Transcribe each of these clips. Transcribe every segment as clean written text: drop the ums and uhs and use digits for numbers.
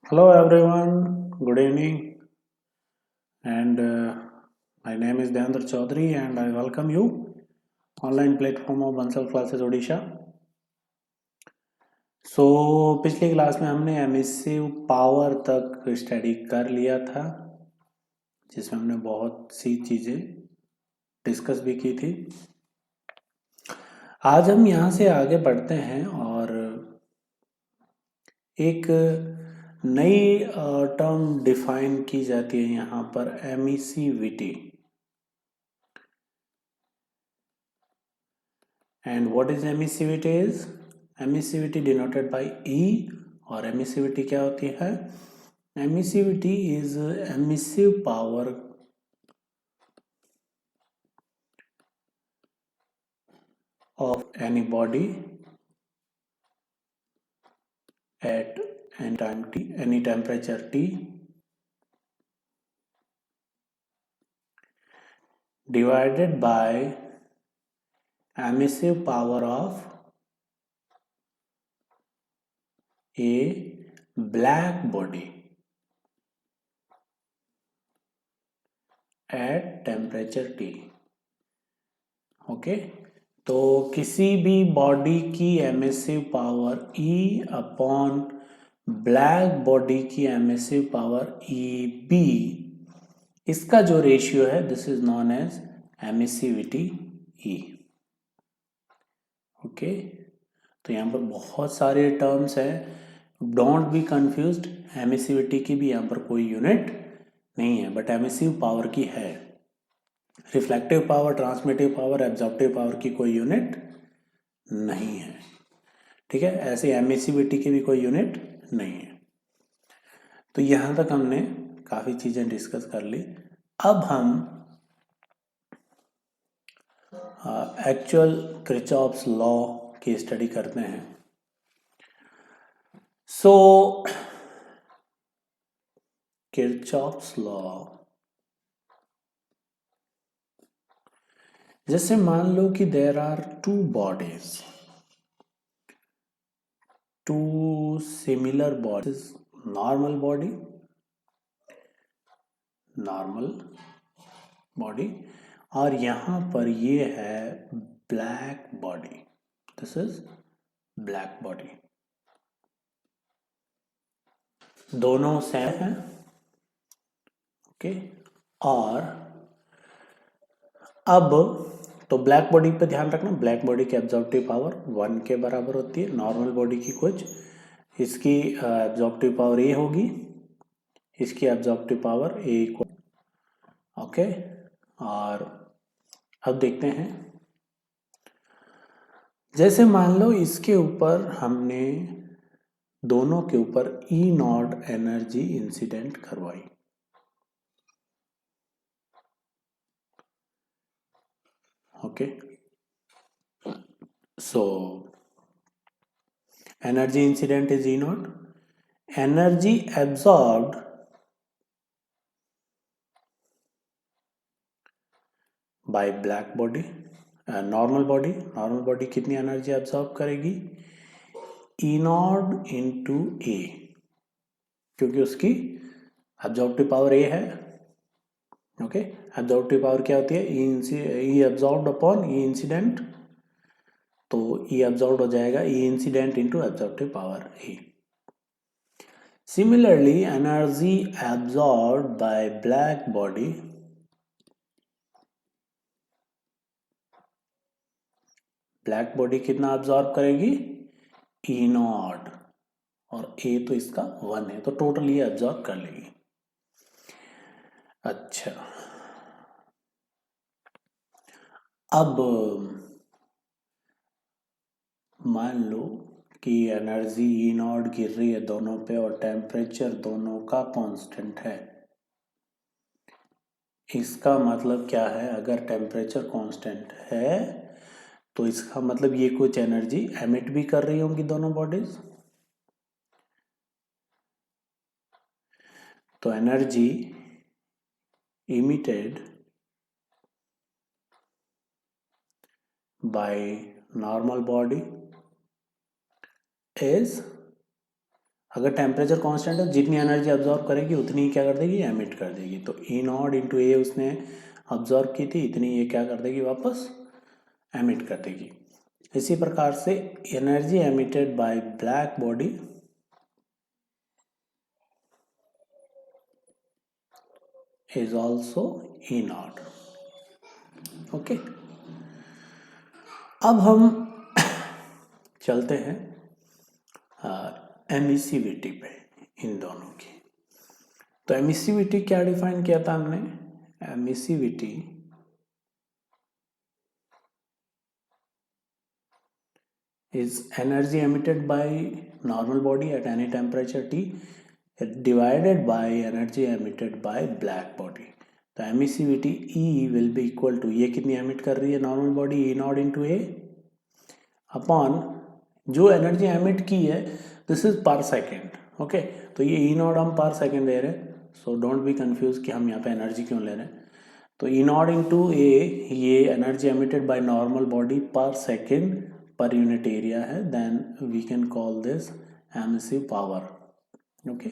Hello everyone, good evening, and my name is Deandra Chaudhary, and I welcome you online platform of Bansal Classes Odisha. So पिछली class में हमने emissive power तक study कर लिया था, जिसमें हमने बहुत सी चीज़ें डिस्कस भी की थी। आज हम यहाँ से आगे बढ़ते हैं और एक नई टर्म डिफाइन की जाती है यहाँ पर, emissivity. And what is emissivity is? Emissivity denoted by E, और emissivity क्या होती है? Emissivity is emissive power of any body at any time t, any temperature t, divided by emissive power of a black body at temperature t. Okay, तो किसी भी body की emissive power E upon black body की emissive power EB, इसका जो ratio है this is known as emissivity E। Okay, तो यहाँ पर बहुत सारे टर्म्स हैं, डोंट बी कंफ्यूज्ड। एमिसिविटी की भी यहाँ पर कोई यूनिट नहीं है, बट एमिसिव पावर की है। Reflective power, transmissive power, absorptive power की कोई यूनिट नहीं है। ठीक है, ऐसे एमिसिविटी की भी कोई यूनिट नहीं है। तो यहां तक हमने काफी चीजें डिस्कस कर ली। अब हम एक्चुअल किरचॉफ्स लॉ की स्टडी करते हैं। सो किरचॉफ्स लॉ, जैसे मान लो कि there are two bodies, two similar bodies, normal body, normal body, और यहां पर ये है black body, this is black body. दोनों सेम हैं, ओके। और अब तो ब्लैक बॉडी पे ध्यान रखना, ब्लैक बॉडी की एब्जॉर्प्टिव पावर 1 के बराबर होती है। नॉर्मल बॉडी की कुछ, इसकी एब्जॉर्प्टिव पावर ए होगी, इसकी एब्जॉर्प्टिव पावर ए इक्वल, ओके। और अब देखते हैं, जैसे मान लो इसके ऊपर हमने दोनों के ऊपर ई नॉट एनर्जी इंसिडेंट करवाई, ओके। So energy incident is E naught, energy absorbed by black body, normal body कितनी एनर्जी एब्सॉर्ब करेगी? ई नॉट इंटू ए, क्योंकि उसकी एब्जॉर्प्टिव पावर ए है, ओके। एब्जॉर्प्टिव पावर क्या होती है? E absorbed upon E incident, तो ई एब्जॉर्ब्ड हो जाएगा E incident into absorptive power A. Similarly energy absorbed by black body, black body कितना एब्जॉर्ब करेगी? ई नॉट, और ए तो इसका 1 है, तो टोटल ये एब्जॉर्ब कर लेगी। अच्छा, अब मान लो कि एनर्जी ई नॉट गिर रही है दोनों पे और टेम्परेचर दोनों का कांस्टेंट है। इसका मतलब क्या है? अगर टेम्परेचर कांस्टेंट है तो इसका मतलब ये कुछ एनर्जी एमिट भी कर रही होंगी दोनों बॉडीज। तो energy emitted by normal body is अगर टेम्परेचर कांस्टेंट है जितनी एनर्जी अब्जॉर्ब करेगी उतनी ही क्या कर देगी, एमिट कर देगी। तो ई नॉट इंटू ए उसने अब्जॉर्ब की थी, इतनी ये क्या कर देगी, वापस एमिट कर देगी। इसी प्रकार से energy emitted bye black body is also E naught. Okay, अब हम चलते हैं एमिसिविटी पे इन दोनों की। तो एमिसिविटी क्या डिफाइन किया था हमने, emissivity is energy emitted by normal body at any temperature T divided by energy emitted by black body। तो emissivity E will be equal to, ये कितनी एमिट कर रही है normal body, E not into A upon जो energy emit की है this is पर सेकेंड। ओके, तो ये E नॉट हम पर सेकेंड ले रहे हैं, सो डोंट बी कंफ्यूज कि हम यहाँ पे एनर्जी क्यों ले रहे हैं। तो E नॉट इंटू ए ये energy emitted by normal body पर सेकेंड पर यूनिट एरिया है, then we can call this emissive power. Okay,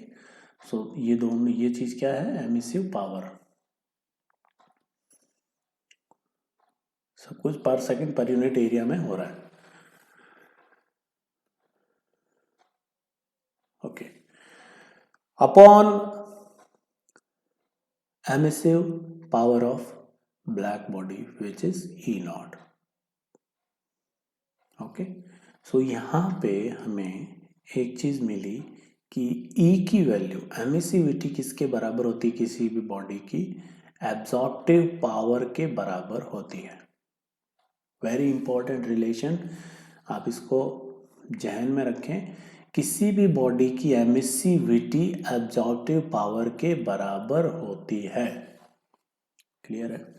so ये दोनों, ये चीज क्या है, एमिसिव पावर। सब कुछ पर सेकेंड पर यूनिट एरिया में हो रहा है। Okay, upon emissive power of black body which is E naught. Okay, so यहाँ पे हमें एक चीज मिली कि E की वैल्यू, एमिसिविटी किसके बराबर होती है, किसी भी बॉडी की एब्जॉर्प्टिव पावर के बराबर होती है। वेरी इंपॉर्टेंट रिलेशन, आप इसको जहन में रखें, किसी भी बॉडी की एमिसिविटी एब्जॉर्प्टिव पावर के बराबर होती है। क्लियर है,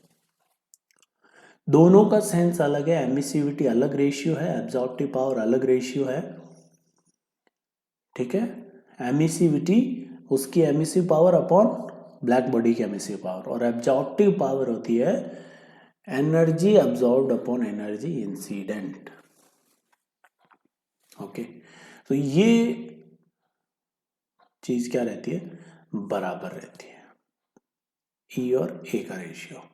दोनों का सेंस अलग है, एमिसिविटी अलग रेशियो है, एब्जॉर्प्टिव पावर अलग रेशियो है। ठीक है, एमिसिविटी उसकी emissive power upon black body की एमिसिव पावर, और एब्जॉर्प्टिव पावर होती है energy absorbed upon energy incident. Okay, तो ये चीज क्या रहती है, बराबर रहती है, ई और ए का रेशियो।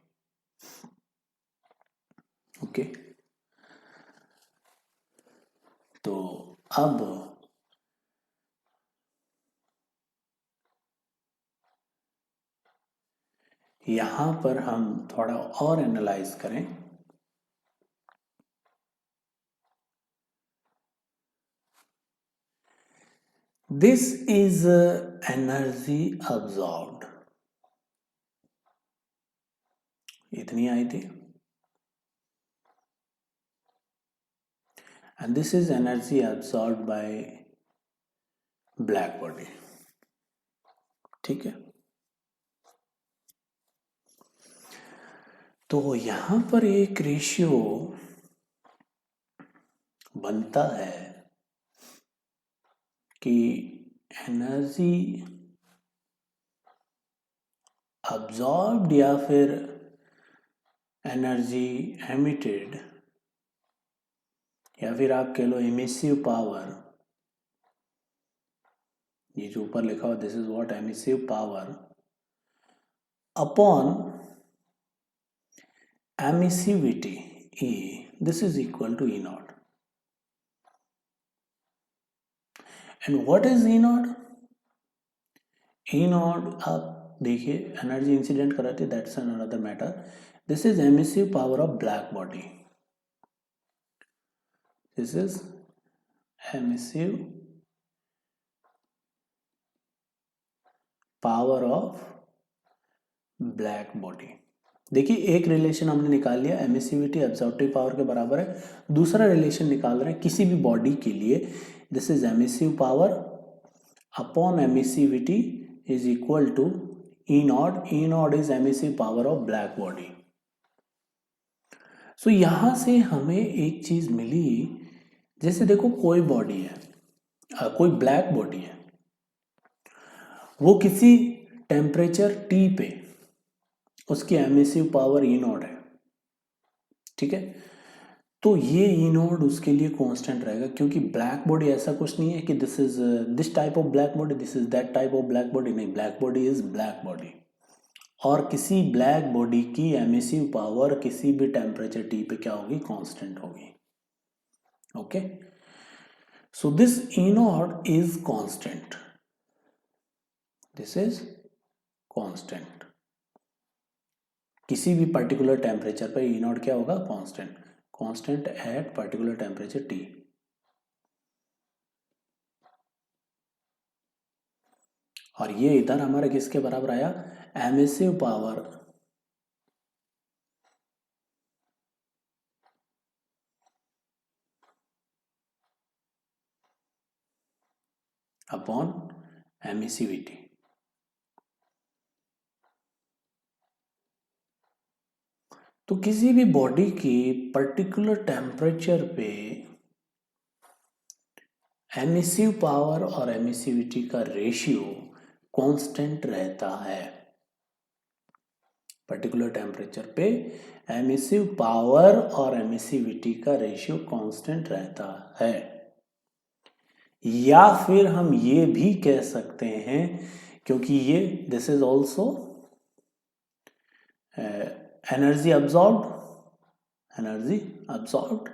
ओके, तो अब यहां पर हम थोड़ा और एनालाइज करें। दिस इज एनर्जी अब्जॉर्ब्ड, इतनी आई थी, and this is energy absorbed by black body। ठीक है, तो यहां पर एक रेशियो बनता है कि एनर्जी अब्जॉर्ब्ड या फिर एनर्जी एमिटेड या फिर आप कह लो एमिसिव पावर, ये जो ऊपर लिखा हुआ this is what emissive power upon emissivity E, this is equal to E naught. And what is E naught, E naught आप देखिए एनर्जी इंसिडेंट कराती है, that's another matter. This is emissive power of black body, this is emissive power of black body. देखिए एक relation हमने निकाल लिया, emissivity absorptive power के बराबर है। दूसरा रिलेशन निकाल रहे हैं किसी भी बॉडी के लिए, this is emissive power upon emissivity is equal to E naught. E naught is emissive power of black body. So यहां से हमें एक चीज मिली, जैसे देखो कोई बॉडी है, कोई ब्लैक बॉडी है, वो किसी टेम्परेचर T पे उसकी एमिसिव पावर E नॉट है। ठीक है, तो ये ई नोड उसके लिए कांस्टेंट रहेगा, क्योंकि ब्लैक बॉडी ऐसा कुछ नहीं है कि this is this type of black body, this is that type of black body, नहीं, black body is black body. और किसी ब्लैक बॉडी की एमिसिव पावर किसी भी टेम्परेचर टी पे क्या होगी, कांस्टेंट होगी। Okay, so this E naught is constant, this is constant. किसी भी पर्टिकुलर टेम्परेचर पे ई नॉट क्या होगा, constant, constant at particular temperature T. और ये इधर हमारा किसके बराबर आया, एमिसिव पावर अपॉन एमिसिविटी। तो किसी भी बॉडी की पर्टिकुलर टेम्परेचर पे एमिसिव पावर और एमिसिविटी का रेशियो कांस्टेंट रहता है। पर्टिकुलर टेम्परेचर पे एमिसिव पावर और एमिसिविटी का रेशियो कांस्टेंट रहता है। या फिर हम ये भी कह सकते हैं, क्योंकि ये this is also energy absorbed, energy absorbed,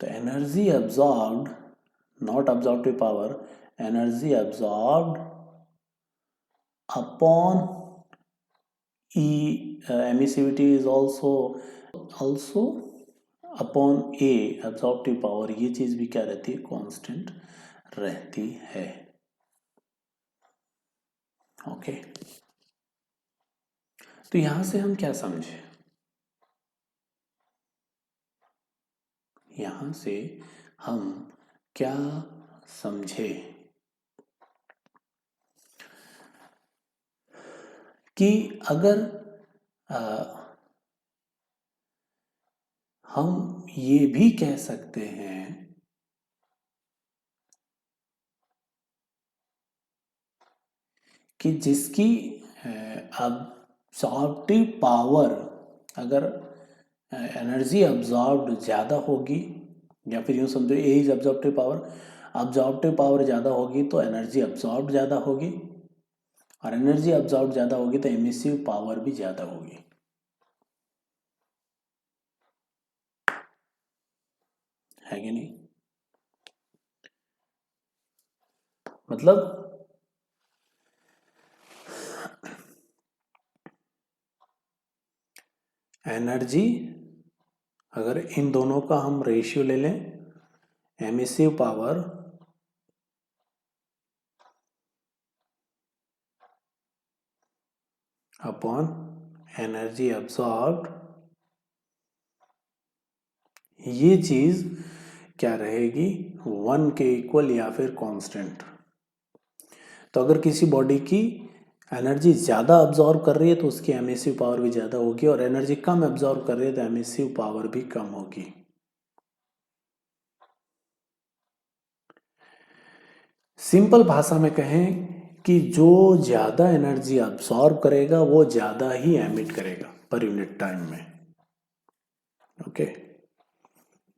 तो energy absorbed, not absorptive power, energy absorbed upon E, emissivity is also upon A, absorptive power, ये चीज भी क्या रहती है, कांस्टेंट रहती है। ओके, तो यहां से हम क्या समझे, यहां से हम क्या समझे कि अगर हम ये भी कह सकते हैं कि जिसकी अब्सॉर्प्टिव पावर, अगर एनर्जी अब्सॉर्ब्ड ज़्यादा होगी, या फिर यूँ समझो ए इज अब्सॉर्प्टिव पावर ज़्यादा होगी तो एनर्जी अब्सॉर्ब ज़्यादा होगी, और एनर्जी अब्सॉर्ब ज़्यादा होगी तो एमिसिव पावर भी ज़्यादा होगी। है कि नहीं, मतलब एनर्जी, अगर इन दोनों का हम रेशियो ले लें, emissive power upon energy absorbed, ये चीज क्या रहेगी, 1 के इक्वल या फिर कांस्टेंट। तो अगर किसी बॉडी की एनर्जी ज़्यादा अब्जॉर्ब कर रही है तो उसकी एमिसिव पावर भी ज़्यादा होगी, और एनर्जी कम अब्जॉर्ब कर रही है तो एमिसिव पावर भी कम होगी। सिंपल भाषा में कहें कि जो ज़्यादा एनर्जी अब्सॉर्ब करेगा वो ज़्यादा ही एमिट करेगा पर यूनिट टाइम में। Okay,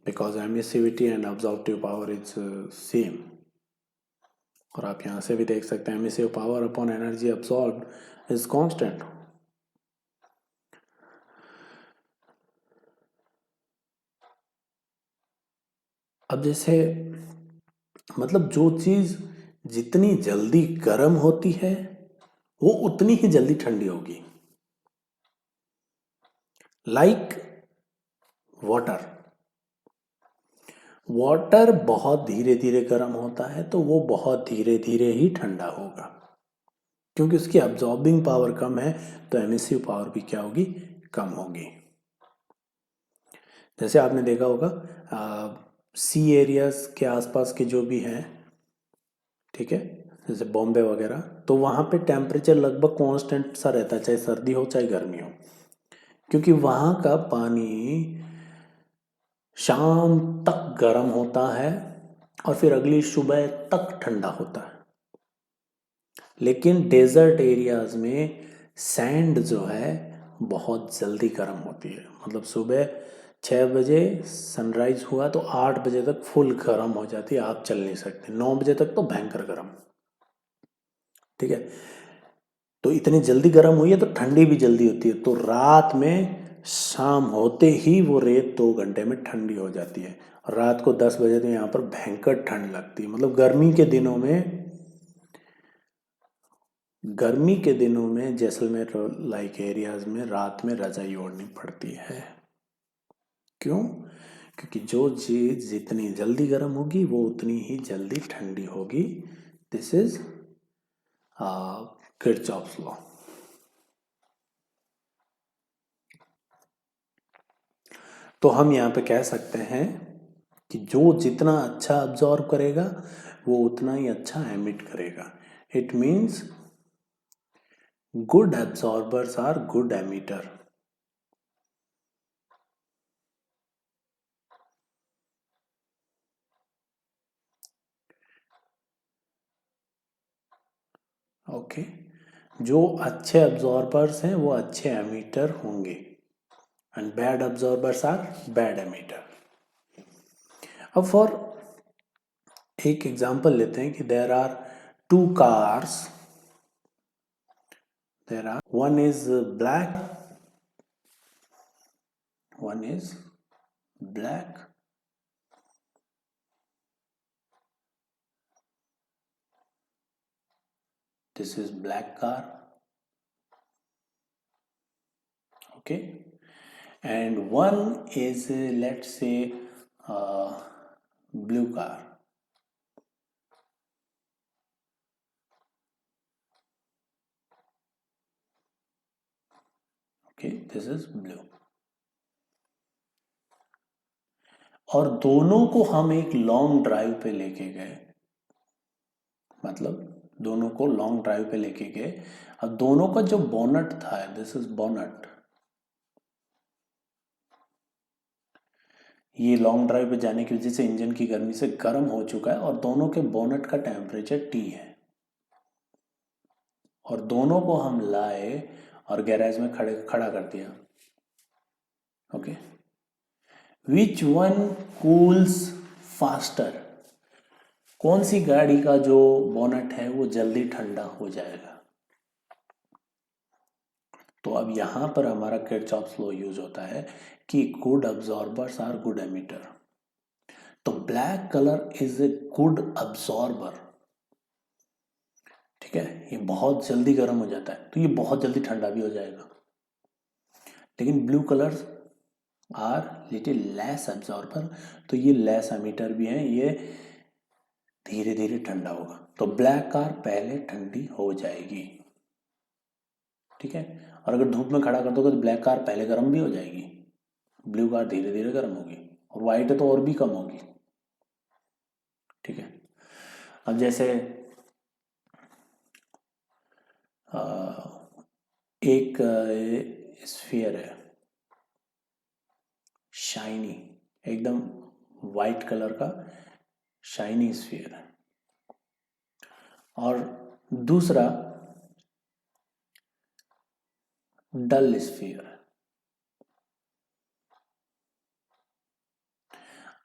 because emissivity and absorptive power is same. और आप यहां से भी देख सकते हैं emissive power upon energy absorbed is constant. अब जैसे मतलब जो चीज जितनी जल्दी गर्म होती है वो उतनी ही जल्दी ठंडी होगी। लाइक वाटर, वाटर बहुत धीरे धीरे गर्म होता है तो वो बहुत धीरे धीरे ही ठंडा होगा, क्योंकि उसकी अब्जॉर्बिंग पावर कम है तो एमिसिव पावर भी क्या होगी, कम होगी। जैसे आपने देखा होगा सी एरियाज के आसपास के जो भी हैं, ठीक है, जैसे बॉम्बे वगैरह, तो वहाँ पे टेम्परेचर लगभग कांस्टेंट सा रहता है, चाहे सर्दी हो चाहे गर्मी हो, क्योंकि वहाँ का पानी शाम तक गर्म होता है और फिर अगली सुबह तक ठंडा होता है। लेकिन डेजर्ट एरियाज में सैंड जो है बहुत जल्दी गर्म होती है, मतलब सुबह 6 बजे सनराइज हुआ तो 8 बजे तक फुल गर्म हो जाती है, आप चल नहीं सकते। 9 बजे तक तो भयंकर गर्म। ठीक है, तो इतनी जल्दी गर्म हुई है तो ठंडी भी जल्दी होती है। तो रात में शाम होते ही वो रेत 2 घंटे में ठंडी हो जाती है। और रात को 10 बजे तो यहाँ पर भयंकर ठंड लगती है। मतलब गर्मी के दिनों में जैसलमेर लाइक एरियाज में रात में रजाई ओढ़नी पड़ती है। क्यों? क्योंकि जो चीज जितनी जल्दी गर्म होगी वो उतनी ही जल्दी ठंडी होगी। This is Kirchhoff's law. तो हम यहाँ पे कह सकते हैं कि जो जितना अच्छा अब्जॉर्ब करेगा वो उतना ही अच्छा एमिट करेगा। It means good absorbers are good emitter. Okay, जो अच्छे एब्जॉर्बर्स हैं वो अच्छे एमिटर होंगे and bad absorbers are bad emitter. अब फॉर एक एग्जांपल लेते हैं कि there are two cars, there are one is black, one is black, this is black car, okay, and one is let's say blue car, okay, this is blue। और दोनों को हम एक लॉन्ग ड्राइव पे लेके गए, मतलब दोनों को लॉन्ग ड्राइव पे लेके गए। अब दोनों का जो बोनट था, दिस इज बोनट, ये लॉन्ग ड्राइव पे जाने की वजह से इंजन की गर्मी से गर्म हो चुका है और दोनों के बोनट का टेम्परेचर T है। और दोनों को हम लाए और गैरेज में खड़ा कर दिया। Okay, which one cools faster? कौन सी गाड़ी का जो बोनट है वो जल्दी ठंडा हो जाएगा? तो अब यहां पर हमारा किरचॉफ्स लॉ यूज होता है कि good absorbers are good emitter. तो black colour is a good absorber. ठीक है, ये बहुत जल्दी गर्म हो जाता है तो ये बहुत जल्दी ठंडा भी हो जाएगा। लेकिन blue colours are little less absorber, तो ये लेस एमिटर भी हैं, ये धीरे धीरे ठंडा होगा। तो ब्लैक कार पहले ठंडी हो जाएगी। ठीक है, और अगर धूप में खड़ा कर दोगे तो ब्लैक कार पहले गर्म भी हो जाएगी, ब्लू कार धीरे धीरे गर्म होगी, और वाइट है तो और भी कम होगी। ठीक है, अब जैसे एक स्फीयर है, शाइनी, एकदम वाइट कलर का शाइनी स्फीयर है, और दूसरा डल स्फीयर है।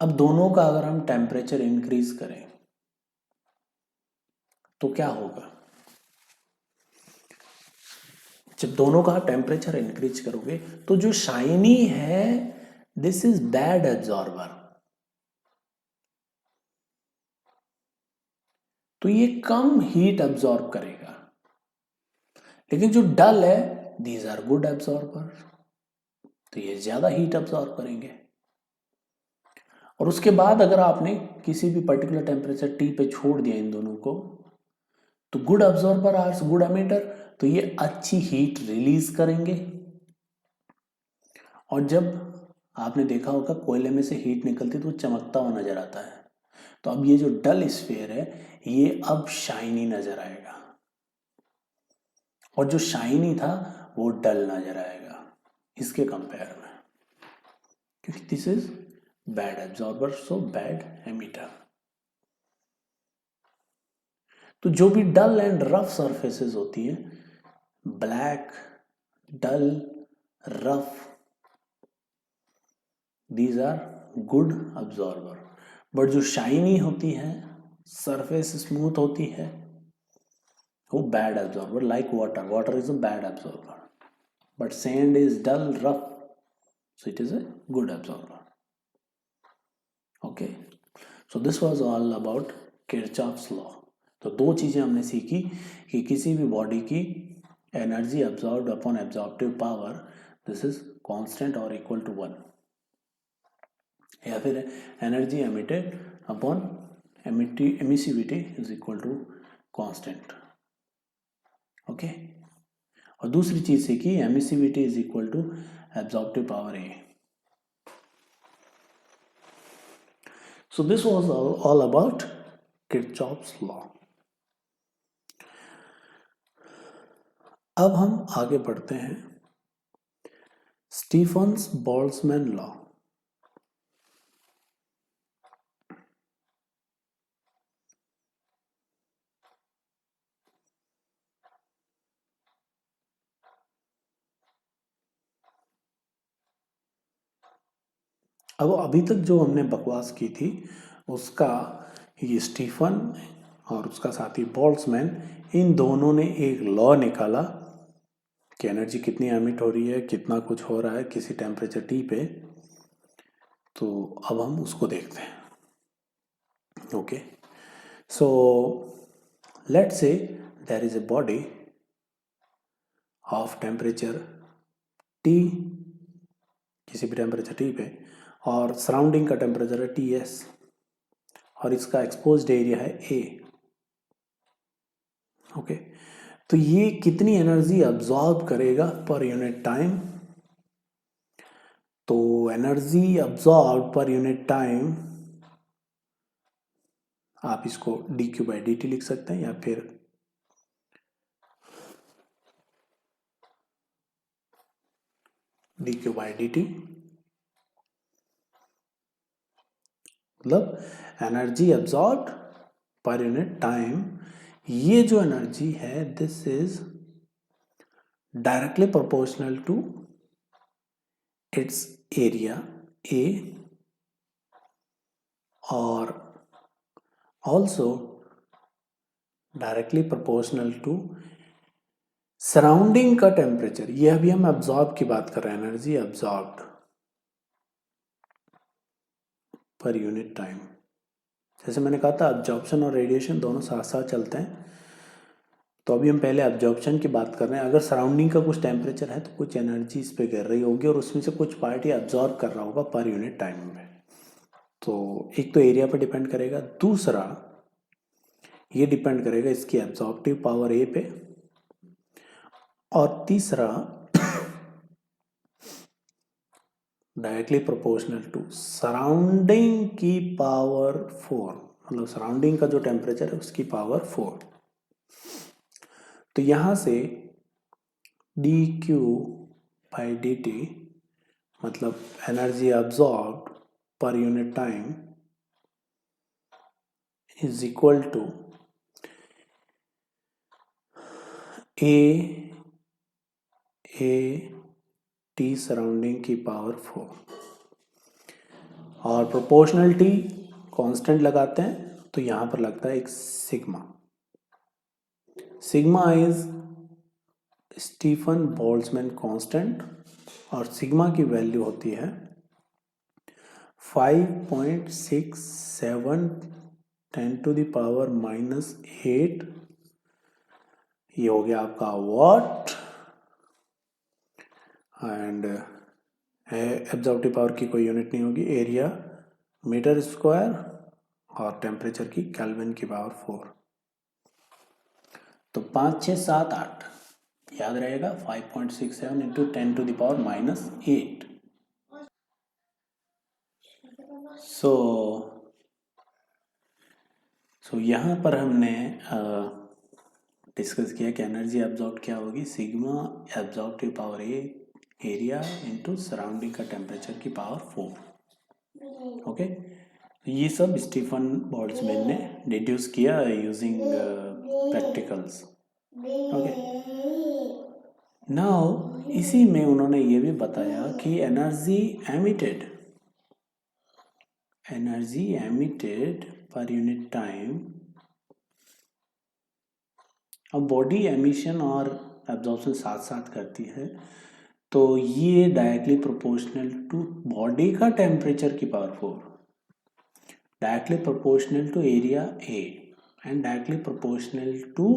अब दोनों का अगर हम टेम्परेचर इंक्रीज करें तो क्या होगा? जब दोनों का टेम्परेचर इंक्रीज करोगे तो जो शाइनी है, दिस इज बैड एब्जॉर्बर, तो ये कम हीट एब्जॉर्ब करेगा। लेकिन जो डल है, दीज आर गुड एब्जॉर्बर, तो ये ज्यादा हीट एब्जॉर्ब करेंगे। और उसके बाद अगर आपने किसी भी पर्टिकुलर टेम्परेचर T पे छोड़ दिया इन दोनों को, तो good absorber are good emitter, तो ये अच्छी हीट रिलीज करेंगे। और जब आपने देखा होगा कोयले में से हीट निकलती तो चमकता हुआ नजर आता है, तो अब ये जो डल स्फीयर है ये अब शाइनी नजर आएगा, और जो शाइनी था वो डल नजर आएगा इसके कंपेयर में, क्योंकि this is bad absorber, so bad emitter. तो जो भी डल एंड रफ सरफेसेस होती है, black, dull, rough, these are good absorber. But जो शाइनी होती है, सरफेस स्मूथ होती है, वो bad absorber. Like water, water is a bad absorber, but sand is dull rough, so it is a good absorber. Okay, so this was all about Kirchhoff's law. तो दो चीज़ें हमने सीखी कि किसी भी बॉडी की energy absorbed upon absorptive power, this is constant और इक्वल टू 1, या फिर energy emitted upon emissivity is equal to constant. Okay, और दूसरी चीज़ सीखी emissivity is equal to absorptive power A. So this was all about Kirchhoff's law. अब हम आगे बढ़ते हैं स्टीफन्स बोल्ट्जमैन लॉ। अब अभी तक जो हमने बकवास की थी उसका ये स्टीफन और उसका साथी बोल्ट्जमैन, इन दोनों ने एक लॉ निकाला कि एनर्जी कितनी एमिट हो रही है, कितना कुछ हो रहा है किसी टेम्परेचर टी पे। तो अब हम उसको देखते हैं। Okay, so let's say there is a body of temperature T, किसी भी टेम्परेचर टी पे, और सराउंडिंग का टेम्परेचर है टी एस, और इसका एक्सपोज्ड एरिया है ए। ओके, तो ये कितनी एनर्जी अब्जॉर्ब करेगा पर यूनिट टाइम? तो energy absorb per unit time, आप इसको D Q by D T लिख सकते हैं, या फिर D Q by D T, मतलब energy absorb per unit time. ये जो एनर्जी है this is directly proportional to its area A, और also directly proportional to surrounding का टेम्परेचर। ये अभी हम अब्जॉर्ब की बात कर रहे हैं, energy absorbed per unit time. जैसे मैंने कहा था अब्जॉर्प्शन और रेडिएशन दोनों साथ साथ चलते हैं, तो अभी हम पहले अब्जॉर्प्शन की बात कर रहे हैं। अगर सराउंडिंग का कुछ टेम्परेचर है तो कुछ एनर्जी इस पे गिर रही होगी और उसमें से कुछ पार्ट ये अब्जॉर्ब कर रहा होगा पर यूनिट टाइम में। तो एक तो एरिया पर डिपेंड करेगा, दूसरा ये डिपेंड करेगा इसकी एब्जॉर्प्टिव पावर ए पे, और तीसरा डायरेक्टली प्रोपोर्शनल टू सराउंडिंग की पावर 4, मतलब सराउंडिंग का जो टेम्परेचर है उसकी पावर 4। तो यहां से D Q by D T, मतलब energy absorb per unit time, is equal to A T surrounding की पावर 4, और प्रोपोर्शनलिटी कांस्टेंट लगाते हैं तो यहां पर लगता है एक sigma. Sigma is Stefan Boltzmann constant, और सिग्मा की वैल्यू होती है 5.67 10⁻⁻8। ये हो गया आपका वॉट, एंड एब्जॉर्प्टिव पावर की कोई यूनिट नहीं होगी, एरिया मीटर स्क्वायर, और टेम्परेचर की केल्विन की पावर 4। तो 5, 6, 7, 8 याद रहेगा, 5.67 इंटू 10⁻⁻8। सो यहाँ पर हमने डिस्कस किया कि एनर्जी एब्जॉर्ब क्या होगी, sigma absorptive power A area into surrounding का टेम्परेचर की पावर 4। ओके, ये सब स्टीफन बोल्ट्जमैन ने डिड्यूस किया यूजिंग प्रैक्टिकल्स। ओके, नाउ इसी में उन्होंने ये भी बताया कि energy emitted energy emitted per unit time. अब बॉडी एमिशन और एब्जॉर्प्शन साथ साथ करती है, तो ये डायरेक्टली प्रोपोर्शनल टू बॉडी का टेम्परेचर की power 4, directly proportional to area A and directly proportional to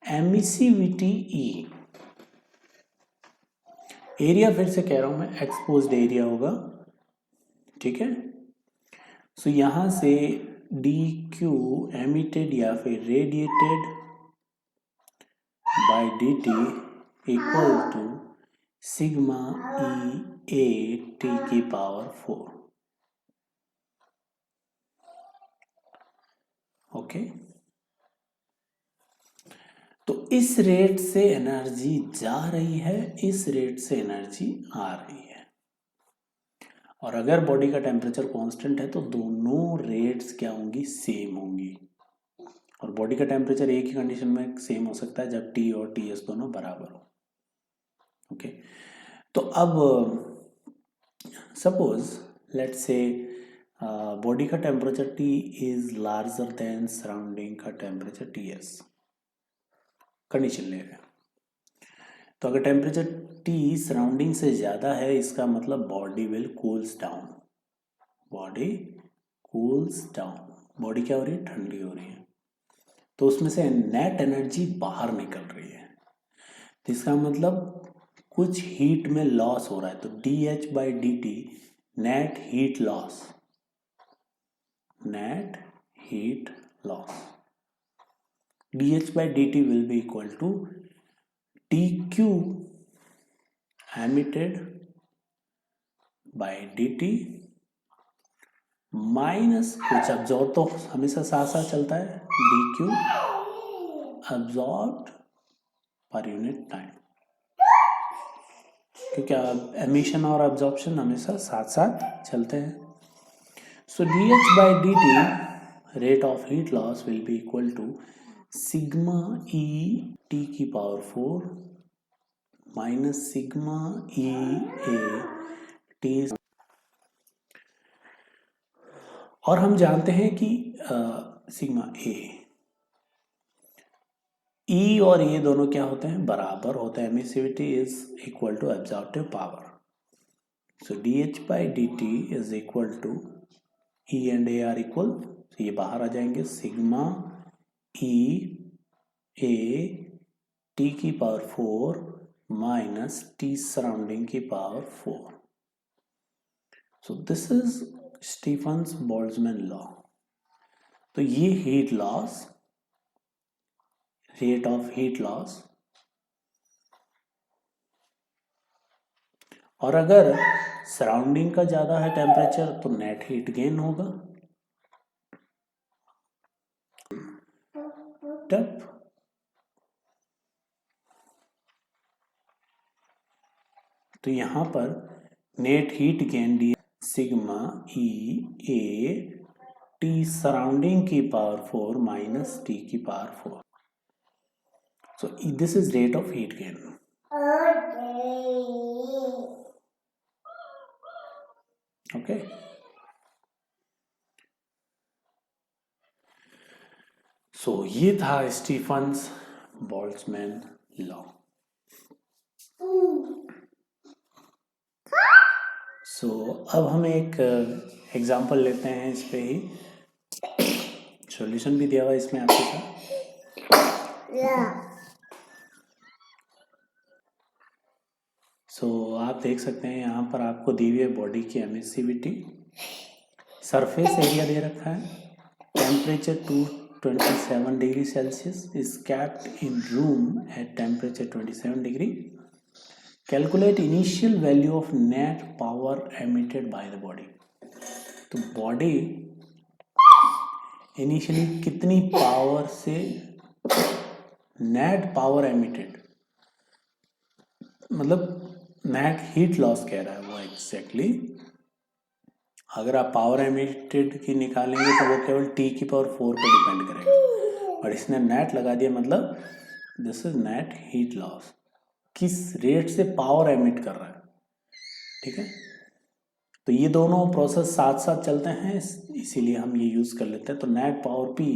emissivity E. Area फिर से कह रहा हूं मैं, एक्सपोज्ड एरिया होगा, ठीक है। सो यहां से डी क्यू एमिटेड या फिर radiated by D T equal to sigma E A T की पावर 4। ओके, तो इस रेट से एनर्जी जा रही है, इस रेट से एनर्जी आ रही है। और अगर बॉडी का टेम्परेचर कांस्टेंट है तो दोनों रेट्स क्या होंगी, सेम होंगी। और बॉडी का टेम्परेचर एक ही कंडीशन में सेम हो सकता है जब टी और टी एस दोनों बराबर हो। ओके, तो अब सपोज लेट्स से बॉडी का temperature T is larger than surrounding का टेम्परेचर टी एस, कंडीशन ले रहे हैं। तो अगर टेम्परेचर टी सराउंडिंग से ज़्यादा है, इसका मतलब body will cools down, body cools down, body क्या हो रही है, ठंडी हो रही है। तो उसमें से नेट एनर्जी बाहर निकल रही है, तो इसका मतलब कुछ हीट में लॉस हो रहा है। तो D H by D T net heat loss, net heat loss, dH by dt will be equal to dq emitted by dt minus कुछ अब्जॉर्ब, तो हमेशा साथ साथ चलता है, dq absorb per unit time, क्योंकि एमिशन और अब्जॉर्प्शन हमेशा साथ साथ चलते हैं। So dH by dt rate of heat loss will be equal to sigma E T की power 4 minus sigma E A T. और हम जानते हैं कि सिग्मा ए, ई और ए दोनों क्या होते हैं, बराबर होते हैं। Emissivity is equal to absorptive power. So D H by D T is equal to E and A are equal, तो ये बाहर आ जाएंगे, सिग्मा ई ए टी की पावर 4 माइनस टी सराउंडिंग की power 4। So this is Stefan's Boltzmann law. तो ये heat loss, rate of heat loss, और अगर सराउंडिंग का ज्यादा है टेम्परेचर तो नेट हीट गेन होगा। टप तो यहां पर net heat gain D sigma E A T surrounding की पावर 4 माइनस टी की power 4। So this is rate of heat gain. Okay, so ये था स्टीफन्स बोल्ट्जमैन लॉ। सो अब हम एक एग्जांपल लेते हैं, इस पे ही सॉल्यूशन भी दिया हुआ इसमें आपके साथ। सो आप देख सकते हैं यहाँ पर आपको दी हुई है बॉडी की एमिसिविटी, सरफेस एरिया दे रखा है, temperature 227 degree Celsius is kept in room at temperature 27 degree. Calculate initial value of net power emitted by the body. तो बॉडी इनिशियली कितनी पावर से नेट पावर एमिटेड, मतलब नेट हीट लॉस कह रहा है वो एग्जैक्टली। अगर आप पावर एमिटेड की निकालेंगे तो वो केवल टी की पावर 4 पे डिपेंड करेगा, और इसने नेट लगा दिया, मतलब this is net heat loss, किस रेट से पावर एमिट कर रहा है, ठीक है। तो ये दोनों प्रोसेस साथ साथ चलते हैं, इसीलिए हम ये यूज़ कर लेते हैं। तो net power P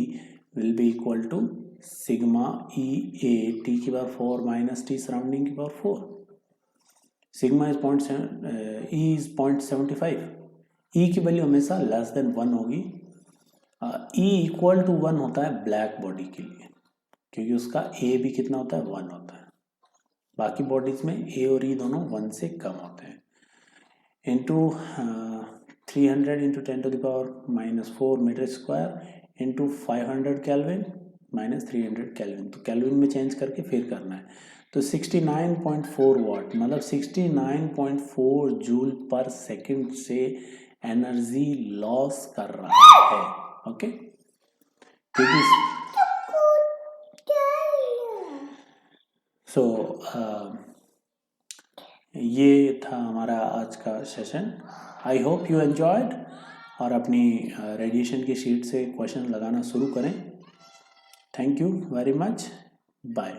will be equal to sigma E A T की पावर 4 माइनस टी सराउंडिंग की पावर 4। सिग्मा इज 0.75, ई की वैल्यू हमेशा लेस देन 1 होगी। ई इक्वल टू 1 होता है ब्लैक बॉडी के लिए, क्योंकि उसका ए भी कितना होता है, 1 होता है। बाकी बॉडीज में ए और ई दोनों 1 से कम होते हैं। Into 300 into 10 to the power -4 metre square into 500 kelvin minus 300 kelvin. तो केल्विन में चेंज करके फिर करना है। तो 69.4 वाट मतलब 69.4 जूल पर सेकंड से एनर्जी लॉस कर रहा है। ओके, क्योंकि ये था हमारा आज का session. I hope you enjoyed, और अपनी रेडिएशन की शीट से क्वेश्चन लगाना शुरू करें। Thank you very much, bye.